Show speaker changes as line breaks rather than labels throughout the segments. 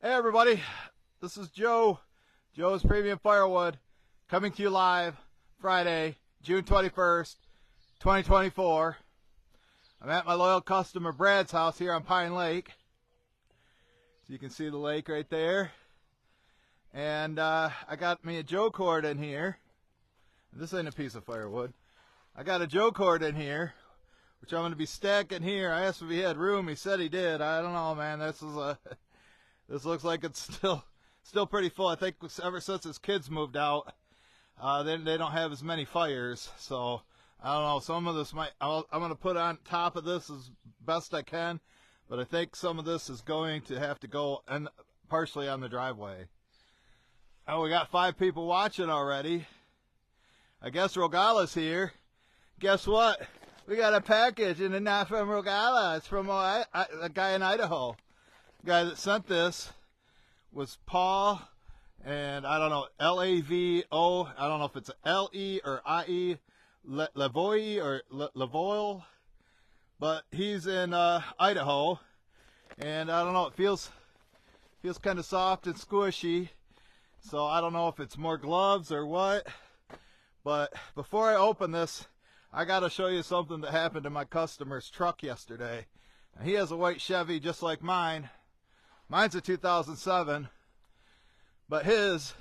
Hey everybody, this is Joe's Premium Firewood, coming to you live Friday, June 21st, 2024. I'm at my loyal customer Brad's house here on Pine Lake. So you can see the lake right there. And I got me a Joe Cord in here. This ain't a piece of firewood. I got a Joe Cord in here, which I'm going to be stacking here. I asked if he had room. He said he did. I don't know, man. This looks like it's still pretty full. I think ever since his kids moved out, they don't have as many fires. So I don't know. Some of this I'm going to put on top of this as best I can, but I think some of this is going to have to go and partially on the driveway. Oh, we got 5 people watching already. I guess Rogala's here. Guess what? We got a package, and it's not from Rogala. It's from a guy in Idaho. The guy that sent this was Paul, and I don't know, L-A-V-O. I don't know if it's L-E or I-E, Lavoie or Lavoil, but he's in Idaho, and I don't know, it feels kind of soft and squishy, so I don't know if it's more gloves or what. But before I open this, I got to show you something that happened to my customer's truck yesterday. Now, he has a white Chevy just like mine. Mine's a 2007, but his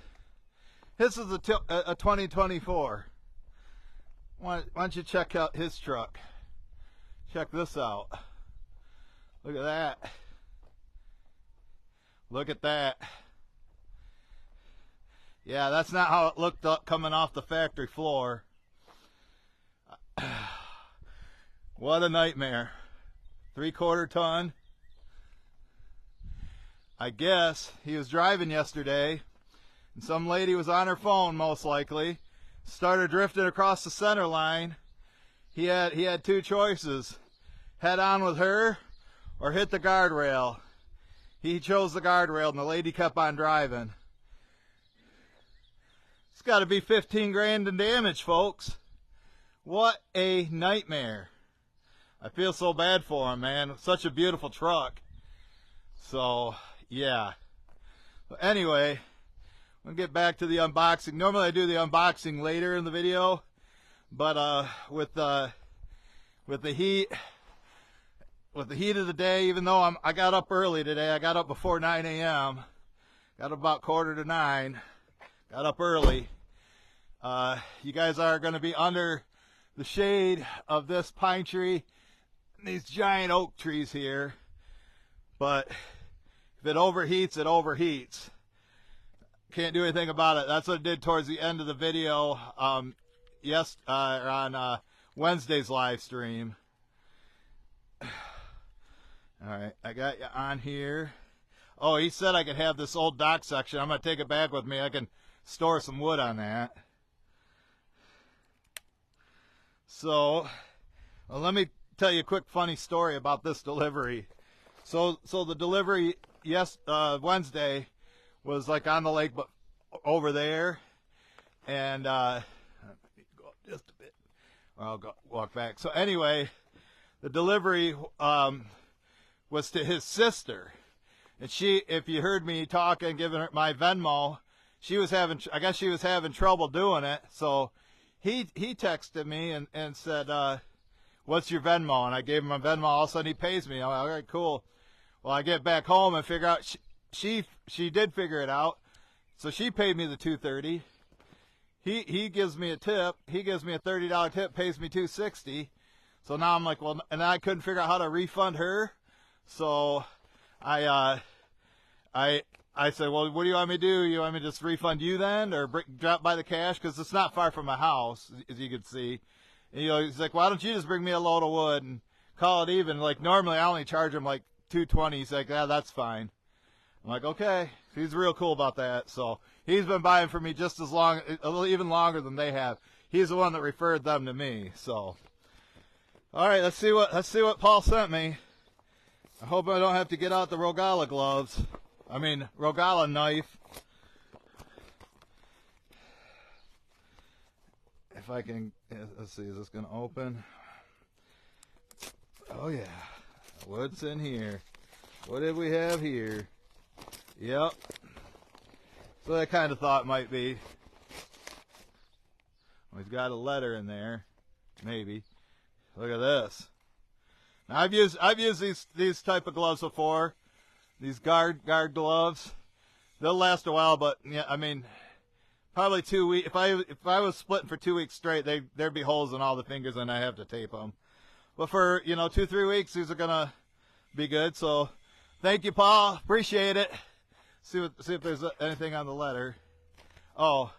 is a 2024. Why don't you check out his truck? Check this out. Look at that. Look at that. Yeah, that's not how it looked up coming off the factory floor. What a nightmare. 3/4 ton. I guess he was driving yesterday, and some lady was on her phone, most likely, started drifting across the center line. He had 2 choices: head on with her or hit the guardrail. He chose the guardrail, and the lady kept on driving. It's got to be 15 grand in damage, folks. What a nightmare. I feel so bad for him, man. Such a beautiful truck. So yeah. But anyway, we'll get back to the unboxing. Normally I do the unboxing later in the video, but with the heat of the day, even though I got up early today, I got up before 9 a.m. Got up about 8:45. Got up early. You guys are going to be under the shade of this pine tree and these giant oak trees here, but if it overheats, it overheats. Can't do anything about it. That's what I did towards the end of the video on Wednesday's live stream. All right, I got you on here. Oh, he said I could have this old dock section. I'm going to take it back with me. I can store some wood on that. So, well, let me tell you a quick funny story about this delivery. So the delivery Wednesday was like on the lake, but over there, and let me go up just a bit, or I'll walk back. So anyway, the delivery was to his sister, and she, if you heard me talking, giving her my Venmo, I guess she was having trouble doing it. So he texted me and said, what's your Venmo? And I gave him my Venmo. All of a sudden he pays me. I'm like, all right, cool. Well, I get back home and figure out she did figure it out. So she paid me the $230. He gives me a tip. He gives me a $30 tip, pays me $260. So now I'm like, well, and I couldn't figure out how to refund her. So I said, well, what do you want me to do? You want me to just refund you then, or drop by the cash? Because it's not far from my house, as you can see. And, he's like, why don't you just bring me a load of wood and call it even? Like, normally I only charge him like $220. He's like, yeah, that's fine. I'm like, okay. He's real cool about that. So he's been buying for me just as long, even longer than they have. He's the one that referred them to me. So, all right, let's see what Paul sent me. I hope I don't have to get out the Rogala gloves. I mean, Rogala knife. If I can, let's see, is this going to open? Oh yeah, what's in here? What did we have here? Yep. So I kind of thought it might be. Well, he's got a letter in there. Maybe. Look at this. Now, I've used these type of gloves before. These guard gloves. They'll last a while, but yeah, I mean, probably 2 weeks. If I was splitting for 2 weeks straight, there'd be holes in all the fingers, and I have to tape them. But for 2-3 weeks, these are gonna be good. So, thank you, Paul. Appreciate it. See if there's anything on the letter. Oh,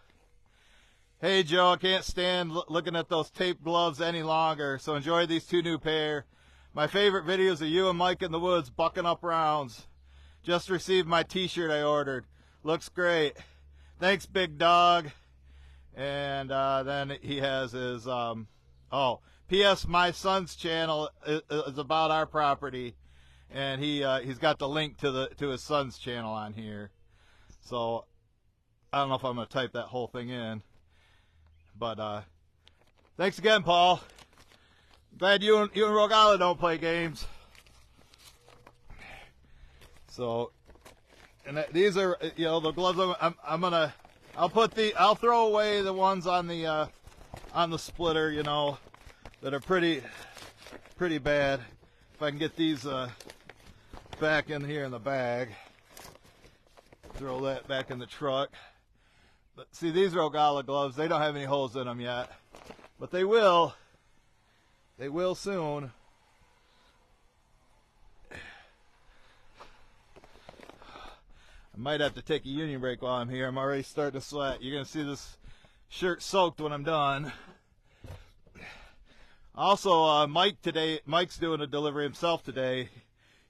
hey Joe, I can't stand looking at those taped gloves any longer. So enjoy these 2 new pair. My favorite videos of you and Mike in the woods bucking up rounds. Just received my T-shirt I ordered. Looks great. Thanks, big dog. And then he has his P.S. My son's channel is about our property, and he's got the link to his son's channel on here. So I don't know if I'm gonna type that whole thing in, but thanks again, Paul. Glad you and Rogala don't play games. So, and these are the gloves. I'll throw away the ones on the splitter, that are pretty bad. If I can get these back in here in the bag, throw that back in the truck. But see, these Rogala gloves, they don't have any holes in them yet, but they will. They will soon. I might have to take a union break while I'm here. I'm already starting to sweat. You're going to see this shirt soaked when I'm done. Also, Mike's doing a delivery himself today.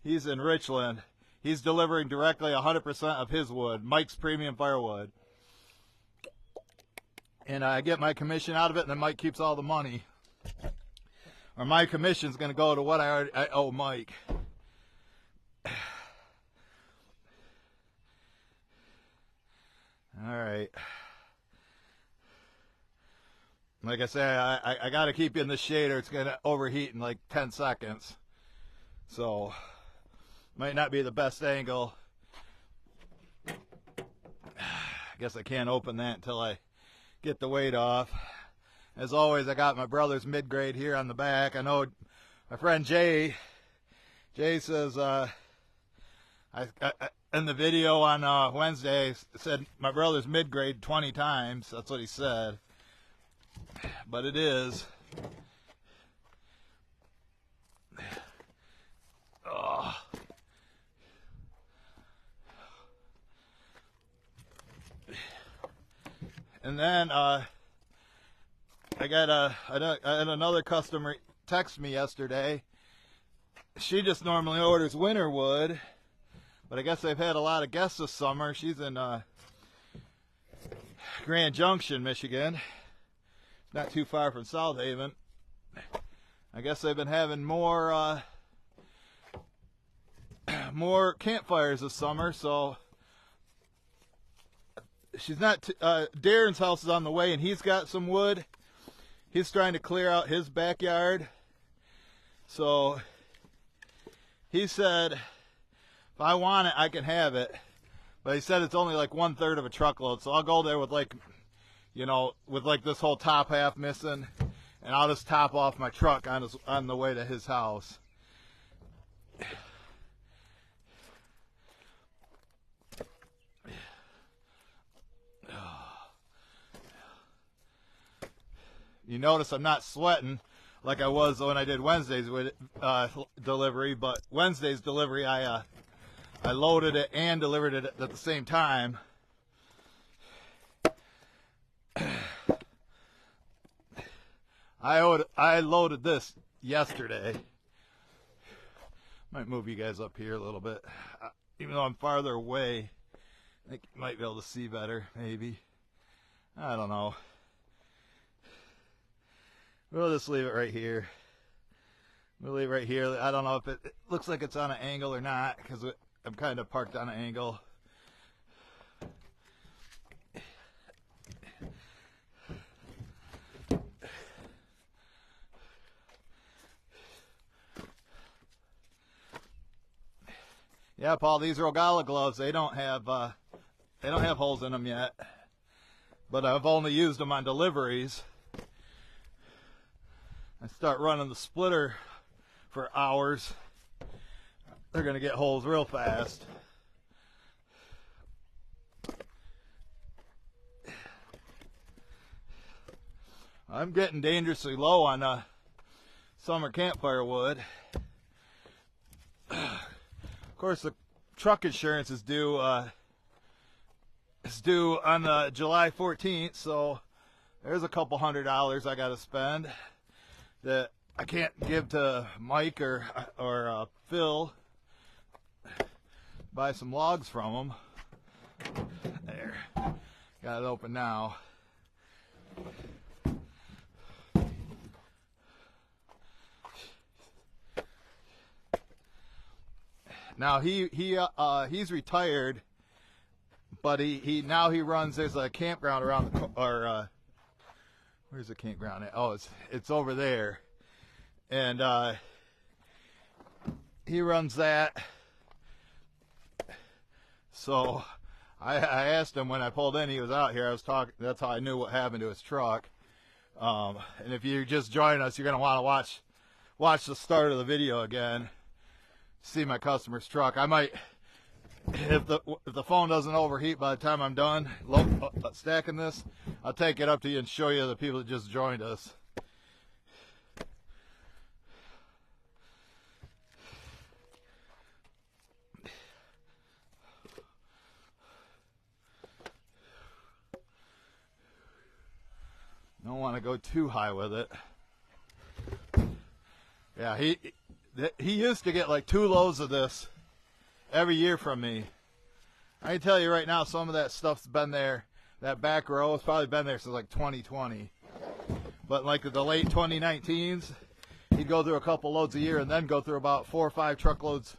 He's in Richland. He's delivering directly 100% of his wood, Mike's premium firewood. And I get my commission out of it, and then Mike keeps all the money. Or my commission's going to go to what I owe Mike. All right. Like I say, I got to keep you in the shade or it's going to overheat in like 10 seconds. So, might not be the best angle. I guess I can't open that until I get the weight off. As always, I got my brother's mid-grade here on the back. I know my friend Jay says, in the video on Wednesday, said my brother's mid-grade 20 times. That's what he said. But it is. Oh. And then I had another customer text me yesterday. She just normally orders winter wood, but I guess they've had a lot of guests this summer. She's in Grand Junction, Michigan. Not too far from South Haven. I guess they've been having more campfires this summer, so she's not. Darren's house is on the way, and he's got some wood. He's trying to clear out his backyard. So he said, if I want it, I can have it. But he said it's only like 1/3 of a truckload, so I'll go there with like, with like this whole top half missing, and I'll just top off my truck on the way to his house. You notice I'm not sweating like I was when I did Wednesday's delivery, but Wednesday's delivery I loaded it and delivered it at the same time. I loaded this yesterday. Might move you guys up here a little bit, even though I'm farther away. I think you might be able to see better, maybe. I don't know. We'll just leave it right here. We'll leave it right here. I don't know if it looks like it's on an angle or not, because I'm kind of parked on an angle. Yeah, Paul, these Rogala gloves, they don't have holes in them yet. But I've only used them on deliveries. I start running the splitter for hours, they're going to get holes real fast. I'm getting dangerously low on summer campfire wood. Of course, the truck insurance is due on July 14th, so there's a couple $100 I got to spend that I can't give to Mike or Phil. Buy some logs from them. There, got it open now. Now he's retired, but he now runs. There's a campground around the where's the campground at? Oh, it's over there, and he runs that. So I asked him when I pulled in. He was out here. I was talking. That's how I knew what happened to his truck. And if you just join us, you're gonna want to watch the start of the video again. See my customer's truck. I might, if the phone doesn't overheat by the time I'm done stacking this, I'll take it up to you and show you the people that just joined us. Don't want to go too high with it. Yeah, he used to get like 2 loads of this every year from me. I can tell you right now, some of that stuff's been there. That back row has probably been there since like 2020. But like the late 2019s, he'd go through a couple loads a year and then go through about 4 or 5 truckloads,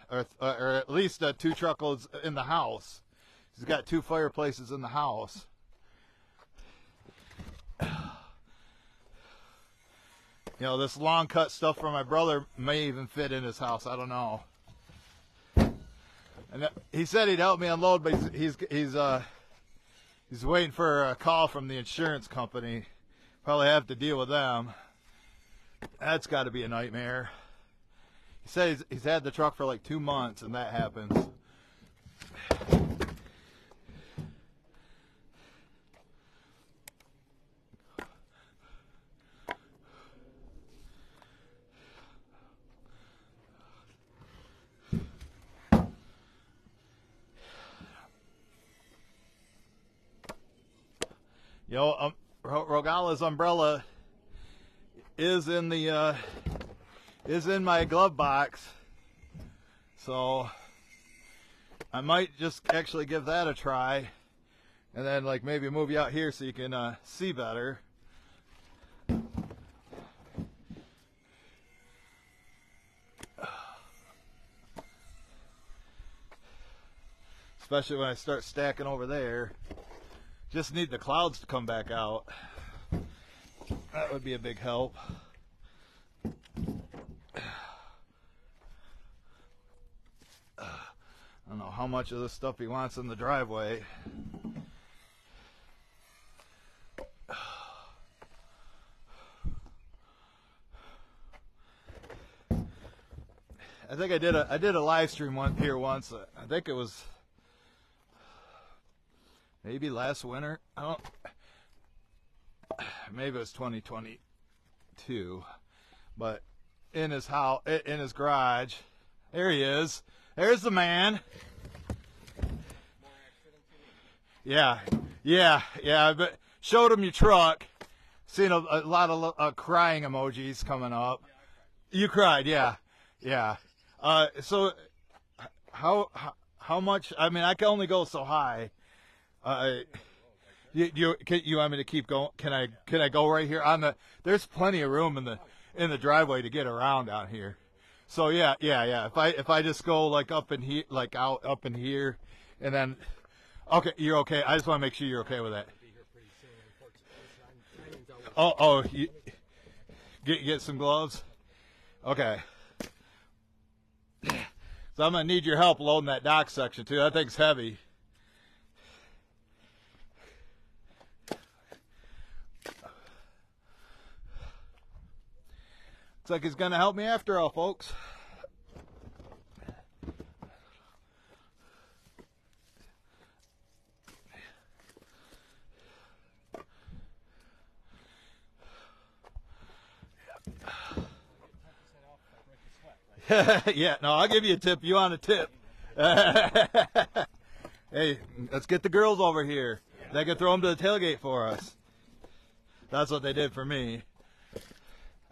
or at least 2 truckloads in the house. He's got 2 fireplaces in the house. You know, this long cut stuff from my brother may even fit in his house. I don't know. And he said he'd help me unload, but he's waiting for a call from the insurance company. Probably have to deal with them. That's got to be a nightmare. He said he's had the truck for like 2 months, and that happens. You know, Rogala's umbrella is in my glove box, so I might just actually give that a try, and then like maybe move you out here so you can see better. Especially when I start stacking over there. Just need the clouds to come back out. That would be a big help. I don't know how much of this stuff he wants in the driveway. I think I did a live stream here once. I think it was maybe last winter. Maybe it was 2022. But in his house, in his garage, there he is. There's the man. Yeah. But showed him your truck. Seen a lot of crying emojis coming up. You cried, yeah. So how much? I mean, I can only go so high. You want me to keep going? Can I go right here on the? There's plenty of room in the driveway to get around out here. So yeah. If I just go like up in here, like out up in here, and then okay, you're okay. I just want to make sure you're okay with that. Oh, you get some gloves. Okay. So I'm going to need your help loading that dock section too. That thing's heavy. Looks like he's going to help me after all, folks. Yeah, no, I'll give you a tip. You want a tip? Hey, let's get the girls over here. They can throw them to the tailgate for us. That's what they did for me.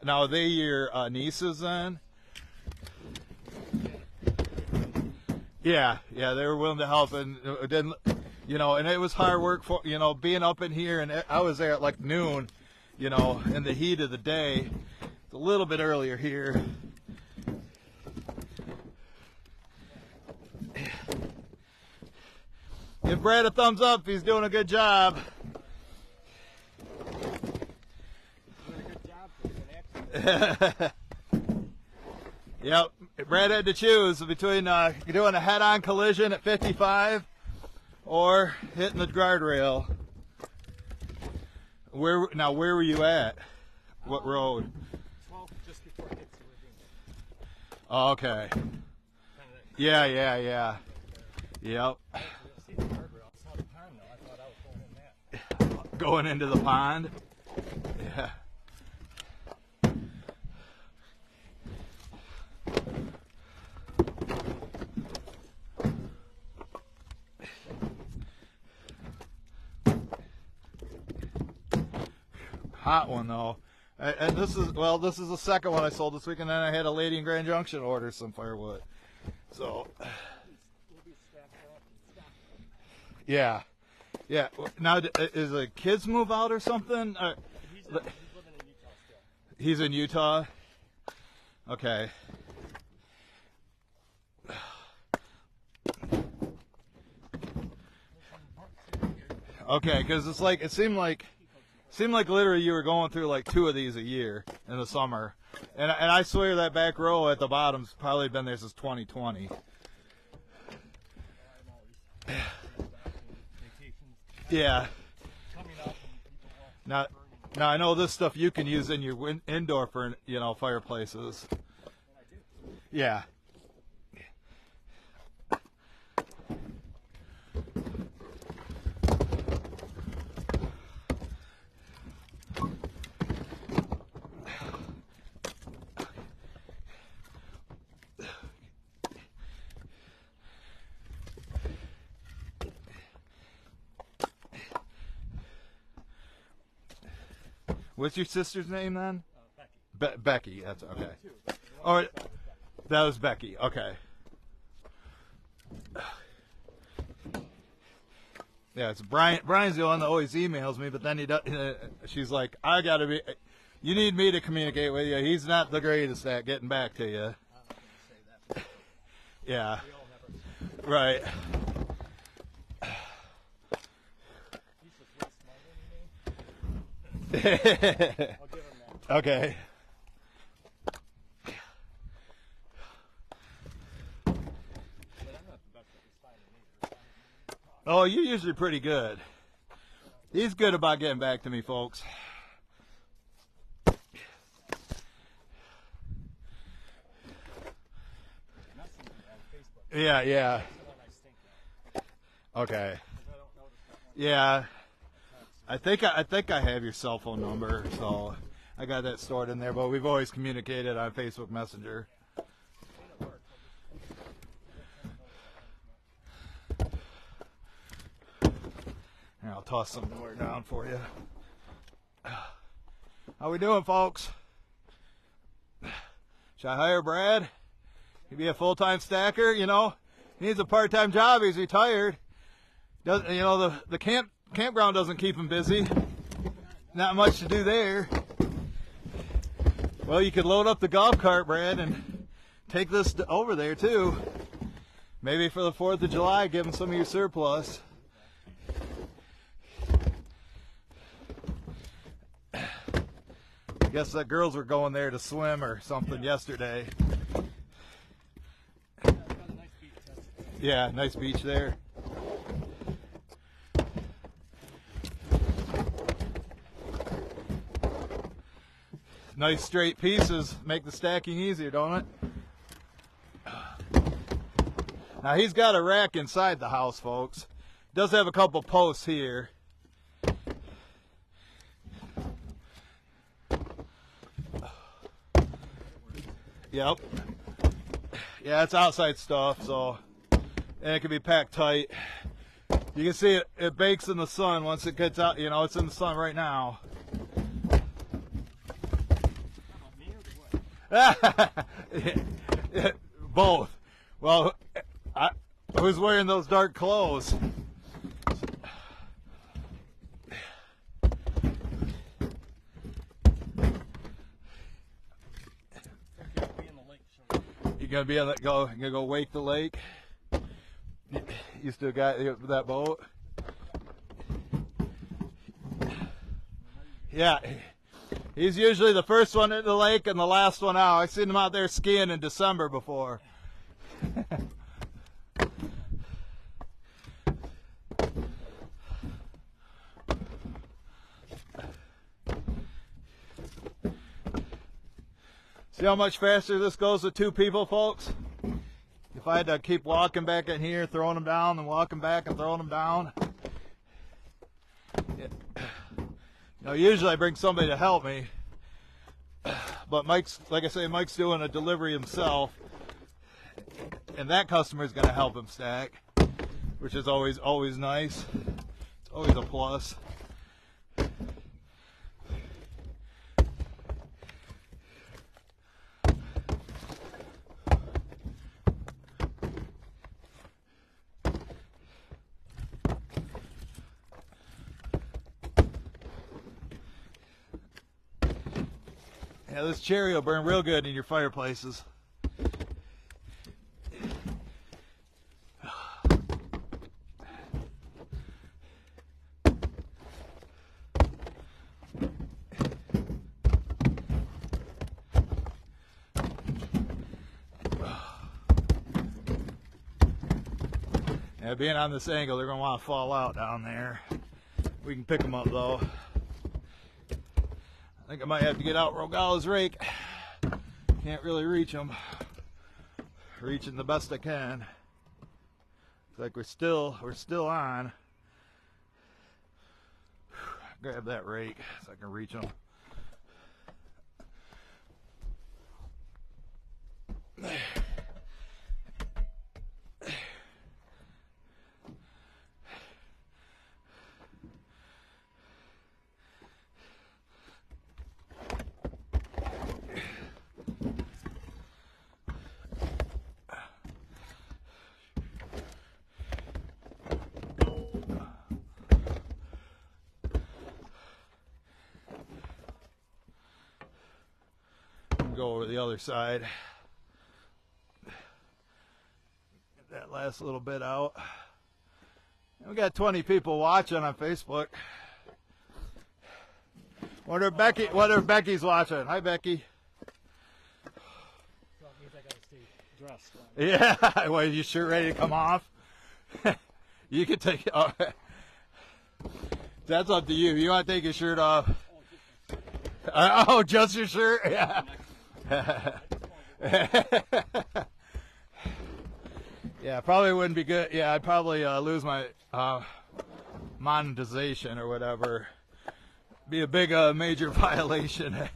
Now, are they your nieces then? Yeah, they were willing to help, and it didn't, you know, and it was hard work for, you know, being up in here, and I was there at like noon, you know, in the heat of the day. It's a little bit earlier here. Give Brad a thumbs up. He's doing a good job. Yep, Brad had to choose between doing a head-on collision at 55 or hitting the guardrail. Where were you at? What road?
12, just before it hits the ravine.
Oh, okay. Yeah. Yep.
See the guardrail. I saw the pond though. I thought I was going in that.
Going into the pond? Yeah. Hot one though, and this is the second one I sold this week, and then I had a lady in Grand Junction order some firewood. So, yeah. Now, is the kids move out or something?
He's living in Utah still.
He's in Utah. Okay. Okay, because it's like it seemed like literally you were going through like 2 of these a year in the summer, and I swear that back row at the bottom's probably been there since 2020. Yeah. Now I know this stuff you can use in your indoor for, you know, fireplaces. Yeah. What's your sister's name then?
Becky.
Becky. That's okay. All right, that was Becky. Okay. Yeah, it's Brian. Brian's the one that always emails me, but then he does. She's like, "I gotta be. You need me to communicate with you. He's not the greatest at getting back to you." Yeah. Right.
I'll give him that.
Okay.
But I'm not the best at responding either.
Oh, you're usually pretty good. He's good about getting back to me, folks. Yeah. Okay. Yeah. I think I have your cell phone number, so I got that stored in there, but we've always communicated on Facebook Messenger. Here, I'll toss some more down for you. How we doing, folks? Should I hire Brad? He'd be a full-time stacker, you know. He needs a part-time job. He's retired. Doesn't, you know, the campground doesn't keep him busy. Not much to do there. Well, you could load up the golf cart, Brad, and take this over there too. Maybe for the 4th of July, give him some of your surplus. I guess the girls were going there to swim or something yesterday.
Got a
Yeah, nice beach there. Nice straight pieces make the stacking easier, don't it? Now he's got a rack inside the house, folks. Does have a couple posts here. Yep. Yeah, it's outside stuff, so, and it can be packed tight. You can see it bakes in the sun once it gets out. You know, it's in the sun right now. Both. Well, who's wearing those dark clothes? You gonna be on that? You gonna go wake the lake? You still got that boat? Yeah. He's usually the first one into the lake and the last one out. I've seen him out there skiing in December before. See how much faster this goes with 2 people, folks? If I had to keep walking back in here, throwing them down, and walking back and throwing them down. Now, usually I bring somebody to help me, but Mike's, like I say, Mike's doing a delivery himself, and that customer is going to help him stack, which is always nice. It's always a plus. Yeah, this cherry will burn real good in your fireplaces. Yeah, being on this angle, they're going to want to fall out down there. We can pick them up, though. I think I might have to get out Rogala's rake. Can't really reach them. Reaching the best I can. It's like we're still on. Grab that rake so I can reach them. Go over the other side. Get that last little bit out. And we got 20 people watching on Facebook. Wonder if Becky's watching. Hi, Becky.
So it means I gotta stay dressed.
Yeah. Well, you sure ready to come off? You can take it off. That's up to you. You want to take your shirt off? Oh, just your shirt? Yeah. Yeah, probably wouldn't be good. Yeah, I'd probably lose my monetization or whatever. Be a big major violation.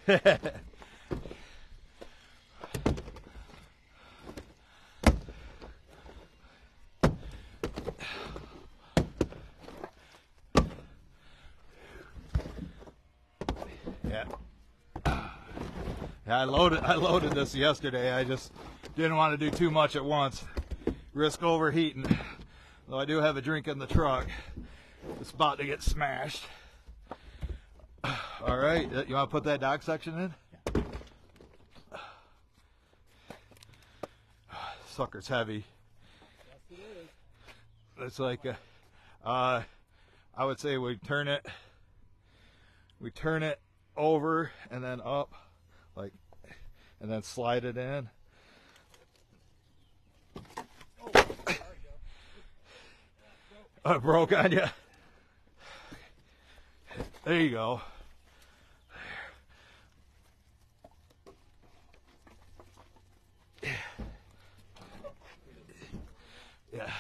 Yeah. Yeah, I loaded this yesterday. I just didn't want to do too much at once. Risk overheating. Though I do have a drink in the truck. It's about to get smashed. All right, you want to put that dock section in? Yeah. Sucker's heavy.
Yes, it is.
It's like, I would say we turn it over and then up, like and then slide it in. Oh, it broke on you. There you go. Yeah.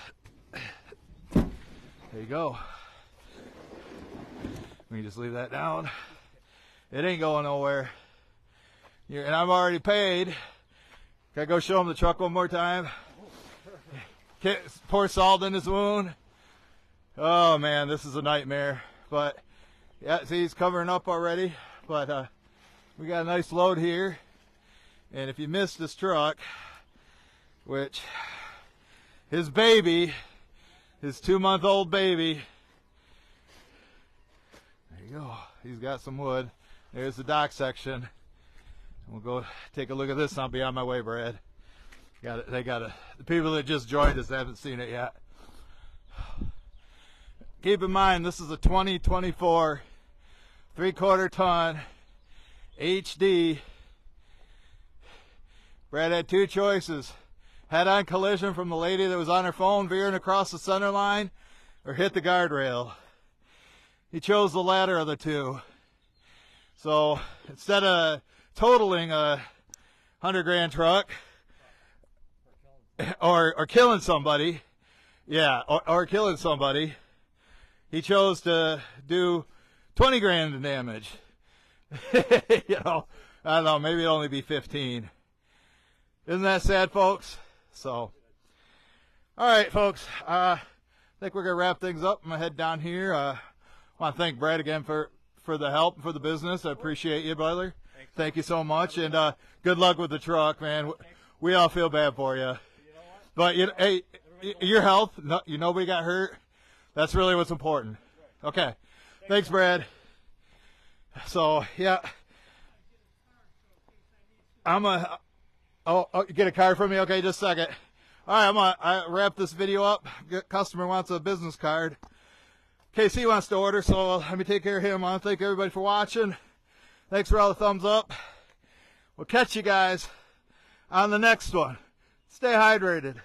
There you go. We just leave that down. It ain't going nowhere. And I'm already paid. Can I go show him the truck one more time? Pour salt in his wound. Oh man, this is a nightmare. But yeah, see, he's covering up already. But we got a nice load here. And if you missed this truck, which his baby, his 2-month-old baby, there you go. He's got some wood. There's the dock section. We'll go take a look at this. I'll be on my way, Brad. They got it. The people that just joined us haven't seen it yet. Keep in mind, this is a 2024 3/4 ton HD. Brad had two choices: head-on collision from the lady that was on her phone veering across the center line, or hit the guardrail. He chose the latter of the two. So instead of totaling a $100,000 truck or killing somebody, yeah, or killing somebody, he chose to do 20 grand in damage. You know, I don't know, maybe it'll only be 15. Isn't that sad, folks? So, all right, folks, I think we're going to wrap things up. I'm going to head down here. I want to thank Brad again for the help and for the business. I appreciate you, brother. Thank you so much, and good luck with the truck, man. We all feel bad for you. But, hey, your health, nobody got hurt. That's really what's important. Okay. Thanks, Brad. So, yeah. I'm a... Oh, get a card from me? Okay, just a second. All right, I wrap this video up. Customer wants a business card. KC wants to order, so let me take care of him. I want to thank everybody for watching. Thanks for all the thumbs up. We'll catch you guys on the next one. Stay hydrated.